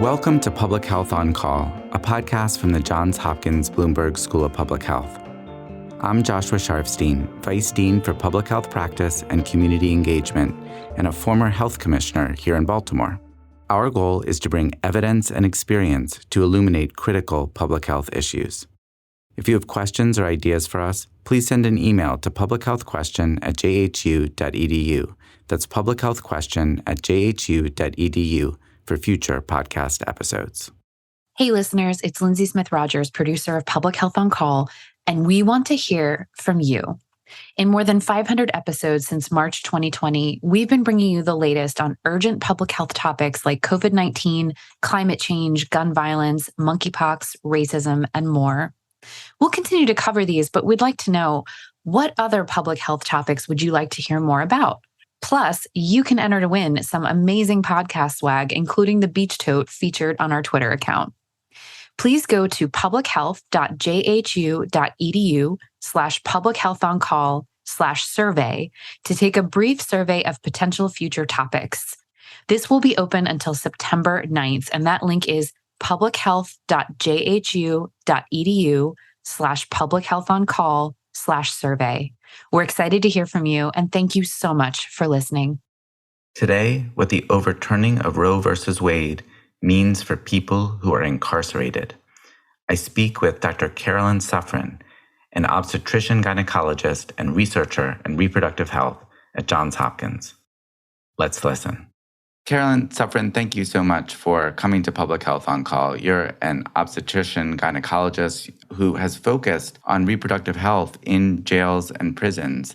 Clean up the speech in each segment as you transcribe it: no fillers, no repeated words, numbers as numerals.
Welcome to Public Health on Call, a podcast from the Johns Hopkins Bloomberg School of Public Health. I'm Joshua Sharfstein, Vice Dean for Public Health Practice and Community Engagement, and a former health commissioner here in Baltimore. Our goal is to bring evidence and experience to illuminate critical public health issues. If you have questions or ideas for us, please send an email to publichealthquestion@jhu.edu. That's publichealthquestion@jhu.edu for future podcast episodes. Hey listeners, it's Lindsay Smith Rogers, producer of Public Health on Call, and we want to hear from you. In more than 500 episodes since March 2020, we've been bringing you the latest on urgent public health topics like COVID-19, climate change, gun violence, monkeypox, racism, and more. We'll continue to cover these, but we'd like to know, what other public health topics would you like to hear more about? Plus, you can enter to win some amazing podcast swag, including the beach tote featured on our Twitter account. Please go to publichealth.jhu.edu/publichealthoncall/survey to take a brief survey of potential future topics. This will be open until September 9th, and that link is publichealth.jhu.edu/publichealthoncall/survey. We're excited to hear from you, and thank you so much for listening. Today, what the overturning of Roe v. Wade means for people who are incarcerated. I speak with Dr. Carolyn Suffren, an obstetrician gynecologist and researcher in reproductive health at Johns Hopkins. Let's listen. Carolyn Suffren, thank you so much for coming to Public Health on Call. You're an obstetrician gynecologist who has focused on reproductive health in jails and prisons.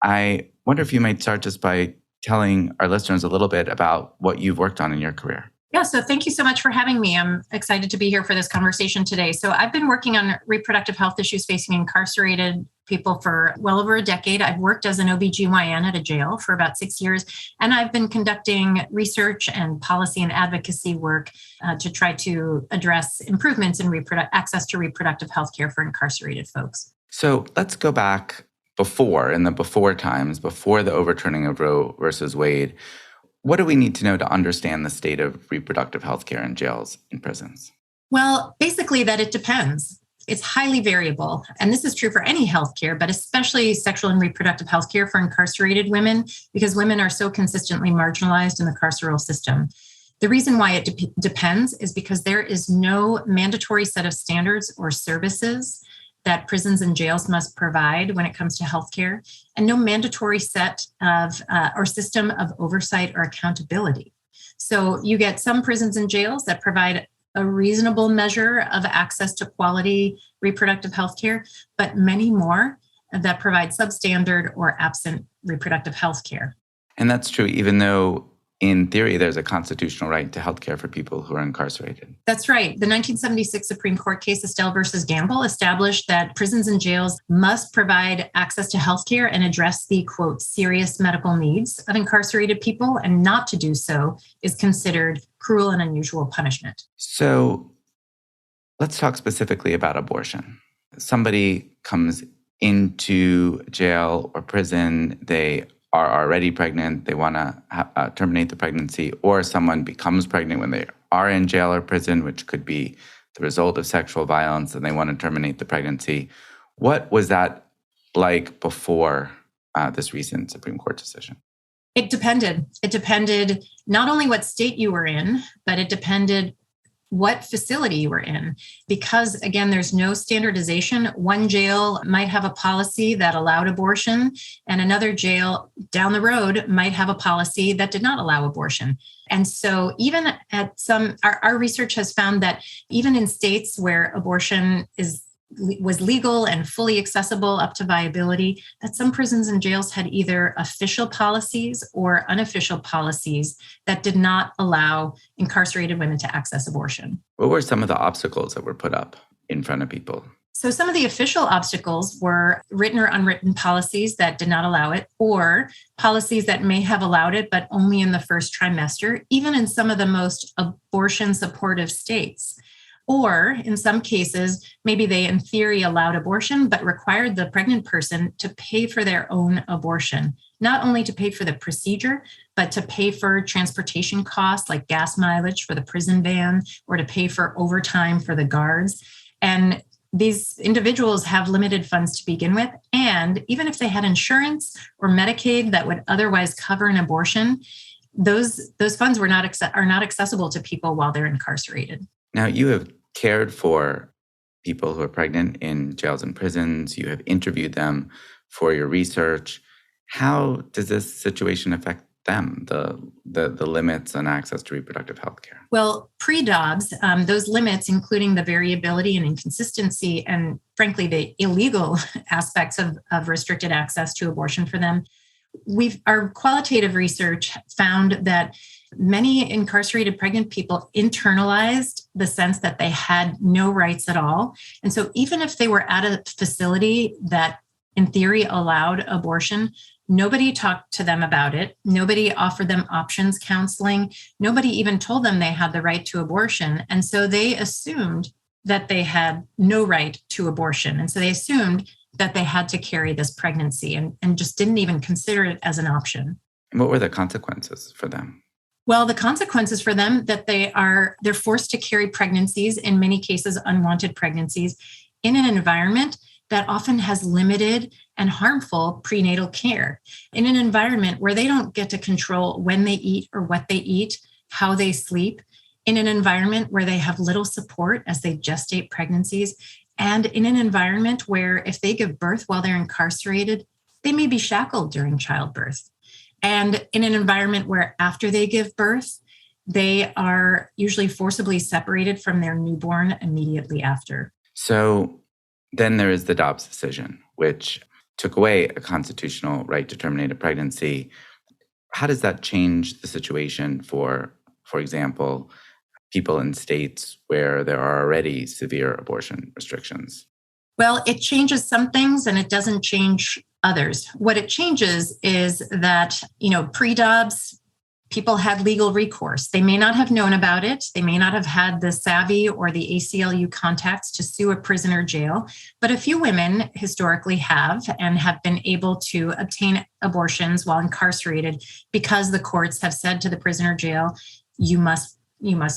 I wonder if you might start just by telling our listeners a little bit about what you've worked on in your career. Yeah, so thank you so much for having me. I'm excited to be here for this conversation today. So I've been working on reproductive health issues facing incarcerated people for well over a decade. I've worked as an OBGYN at a jail for about 6 years, and I've been conducting research and policy and advocacy work to try to address improvements in access to reproductive health care for incarcerated folks. So let's go back in the before times, before the overturning of Roe versus Wade. What do we need to know to understand the state of reproductive health care in jails and prisons? Well, basically that it depends. It's highly variable. And this is true for any healthcare, but especially sexual and reproductive healthcare for incarcerated women, because women are so consistently marginalized in the carceral system. The reason why it depends is because there is no mandatory set of standards or services that prisons and jails must provide when it comes to healthcare, and no mandatory set of or system of oversight or accountability. So you get some prisons and jails that provide a reasonable measure of access to quality reproductive healthcare, but many more that provide substandard or absent reproductive healthcare. And that's true, even though in theory, there's a constitutional right to healthcare for people who are incarcerated. That's right. The 1976 Supreme Court case, Estelle versus Gamble, established that prisons and jails must provide access to healthcare and address the, quote, serious medical needs of incarcerated people, and not to do so is considered cruel and unusual punishment. So let's talk specifically about abortion. Somebody comes into jail or prison, they are already pregnant, they want to terminate the pregnancy, or someone becomes pregnant when they are in jail or prison, which could be the result of sexual violence, and they want to terminate the pregnancy. What was that like before this recent Supreme Court decision? It depended. It depended not only what state you were in, but it depended what facility you were in. Because again, there's no standardization. One jail might have a policy that allowed abortion, and another jail down the road might have a policy that did not allow abortion. And so even at our research has found that even in states where abortion was legal and fully accessible up to viability, that some prisons and jails had either official policies or unofficial policies that did not allow incarcerated women to access abortion. What were some of the obstacles that were put up in front of people? So some of the official obstacles were written or unwritten policies that did not allow it, or policies that may have allowed it, but only in the first trimester, even in some of the most abortion supportive states. Or in some cases, maybe they in theory allowed abortion, but required the pregnant person to pay for their own abortion. not only to pay for the procedure, but to pay for transportation costs like gas mileage for the prison van or to pay for overtime for the guards. And these individuals have limited funds to begin with. And even if they had insurance or Medicaid that would otherwise cover an abortion, those funds are not accessible to people while they're incarcerated. Now, you have cared for people who are pregnant in jails and prisons. You have interviewed them for your research. How does this situation affect them, the limits on access to reproductive health care? Well, pre-Dobbs, those limits, including the variability and inconsistency and, frankly, the illegal aspects of restricted access to abortion for them, our qualitative research found that many incarcerated pregnant people internalized the sense that they had no rights at all. And so even if they were at a facility that in theory allowed abortion, nobody talked to them about it. Nobody offered them options counseling. Nobody even told them they had the right to abortion. And so they assumed that they had no right to abortion. And so they assumed that they had to carry this pregnancy and just didn't even consider it as an option. And what were the consequences for them? Well, the consequences for them that they're forced to carry pregnancies, in many cases unwanted pregnancies, in an environment that often has limited and harmful prenatal care, in an environment where they don't get to control when they eat or what they eat, how they sleep, in an environment where they have little support as they gestate pregnancies, and in an environment where if they give birth while they're incarcerated, they may be shackled during childbirth. And in an environment where after they give birth, they are usually forcibly separated from their newborn immediately after. So then there is the Dobbs decision, which took away a constitutional right to terminate a pregnancy. How does that change the situation for example, people in states where there are already severe abortion restrictions? Well, it changes some things and it doesn't change others. What it changes is that, pre-Dobbs, people had legal recourse. They may not have known about it. They may not have had the savvy or the ACLU contacts to sue a prison or jail. But a few women historically have and have been able to obtain abortions while incarcerated because the courts have said to the prison or jail, you must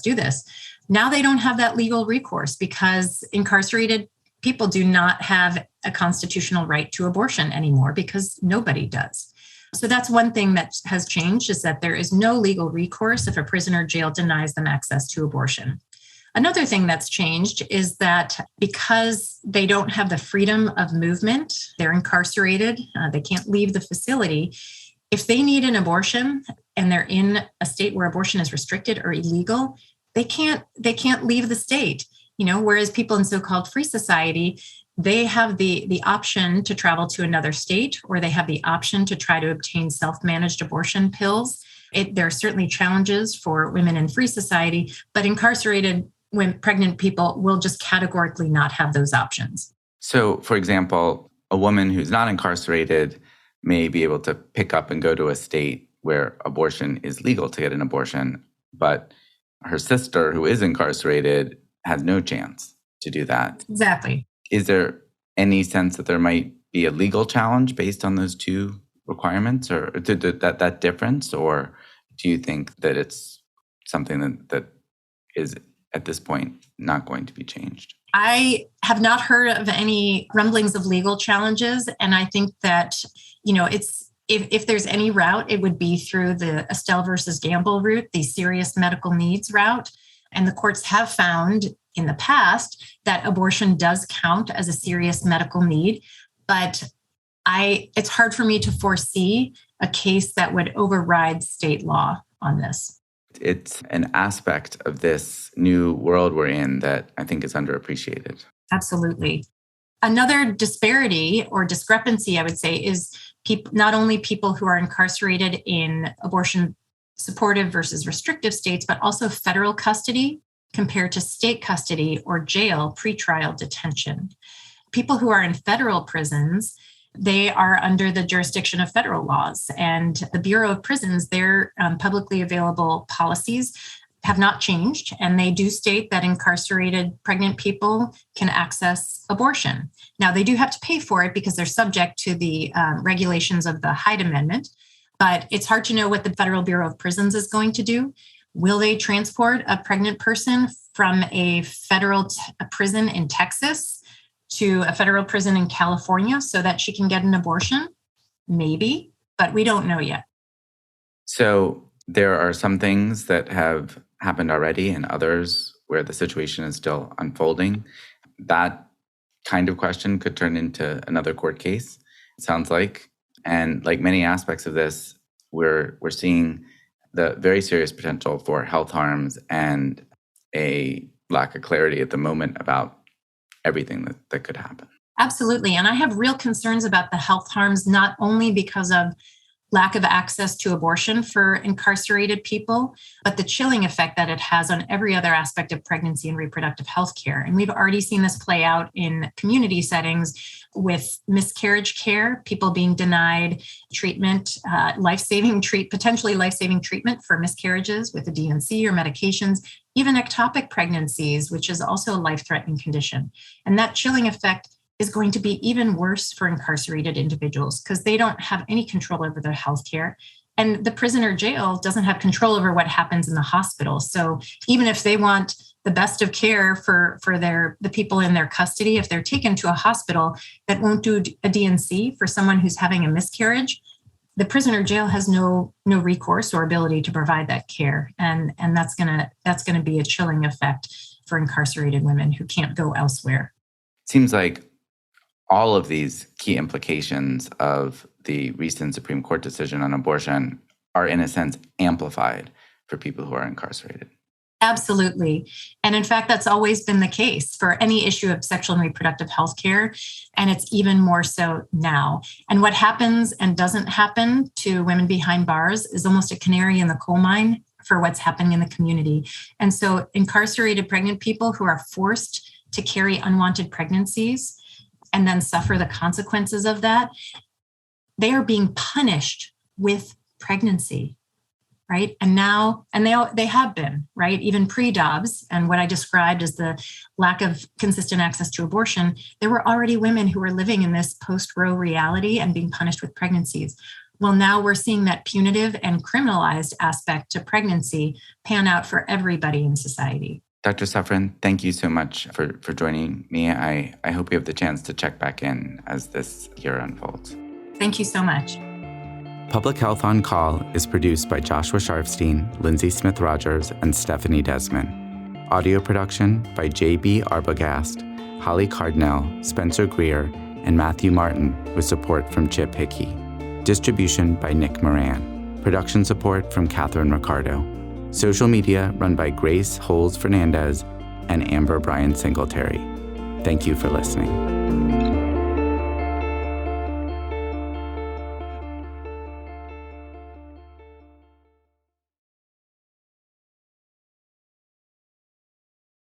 do this. Now they don't have that legal recourse because incarcerated people do not have a constitutional right to abortion anymore because nobody does. So that's one thing that has changed, is that there is no legal recourse if a prison or jail denies them access to abortion. Another thing that's changed is that because they don't have the freedom of movement, they're incarcerated, they can't leave the facility. If they need an abortion and they're in a state where abortion is restricted or illegal, they can't leave the state. Whereas people in so-called free society, they have the option to travel to another state, or they have the option to try to obtain self-managed abortion pills. There are certainly challenges for women in free society, but incarcerated pregnant people will just categorically not have those options. So, for example, a woman who's not incarcerated may be able to pick up and go to a state where abortion is legal to get an abortion, but her sister who is incarcerated has no chance to do that. Exactly. Is there any sense that there might be a legal challenge based on those two requirements, or that difference? Or do you think that it's something that is at this point not going to be changed? I have not heard of any rumblings of legal challenges. And I think that, it's if there's any route, it would be through the Estelle versus Gamble route, the serious medical needs route. And the courts have found in the past that abortion does count as a serious medical need. But it's hard for me to foresee a case that would override state law on this. It's an aspect of this new world we're in that I think is underappreciated. Absolutely. Another disparity or discrepancy, I would say, is not only people who are incarcerated in abortion supportive versus restrictive states, but also federal custody compared to state custody or jail pretrial detention. People who are in federal prisons, they are under the jurisdiction of federal laws, and the Bureau of Prisons, their publicly available policies have not changed, and they do state that incarcerated pregnant people can access abortion. Now, they do have to pay for it because they're subject to the regulations of the Hyde Amendment, but it's hard to know what the Federal Bureau of Prisons is going to do. Will they transport a pregnant person from a federal prison in Texas to a federal prison in California so that she can get an abortion? Maybe, but we don't know yet. So there are some things that have happened already and others where the situation is still unfolding. That kind of question could turn into another court case, it sounds like. And like many aspects of this, we're seeing the very serious potential for health harms and a lack of clarity at the moment about everything that could happen. Absolutely. And I have real concerns about the health harms, not only because of lack of access to abortion for incarcerated people, but the chilling effect that it has on every other aspect of pregnancy and reproductive health care. And we've already seen this play out in community settings with miscarriage care, people being denied treatment, potentially life-saving treatment for miscarriages with a DNC or medications, even ectopic pregnancies, which is also a life-threatening condition. And that chilling effect is going to be even worse for incarcerated individuals because they don't have any control over their health care. And the prison or jail doesn't have control over what happens in the hospital. So even if they want the best of care for the people in their custody, if they're taken to a hospital that won't do a DNC for someone who's having a miscarriage, the prison or jail has no recourse or ability to provide that care. And that's gonna be a chilling effect for incarcerated women who can't go elsewhere. Seems like all of these key implications of the recent Supreme Court decision on abortion are, in a sense, amplified for people who are incarcerated. Absolutely. And in fact, that's always been the case for any issue of sexual and reproductive health care. And it's even more so now. And what happens and doesn't happen to women behind bars is almost a canary in the coal mine for what's happening in the community. And so incarcerated pregnant people who are forced to carry unwanted pregnancies and then suffer the consequences of that, they are being punished with pregnancy, right? And now, and they have been, right? Even pre-Dobbs and what I described as the lack of consistent access to abortion, there were already women who were living in this post-Roe reality and being punished with pregnancies. Well, now we're seeing that punitive and criminalized aspect to pregnancy pan out for everybody in society. Dr. Safran, thank you so much for joining me. I hope we have the chance to check back in as this year unfolds. Thank you so much. Public Health on Call is produced by Joshua Sharfstein, Lindsay Smith-Rogers, and Stephanie Desmond. Audio production by J.B. Arbogast, Holly Cardinell, Spencer Greer, and Matthew Martin with support from Chip Hickey. Distribution by Nick Moran. Production support from Catherine Ricardo. Social media run by Grace Holes Fernandez and Amber Bryan Singletary. Thank you for listening.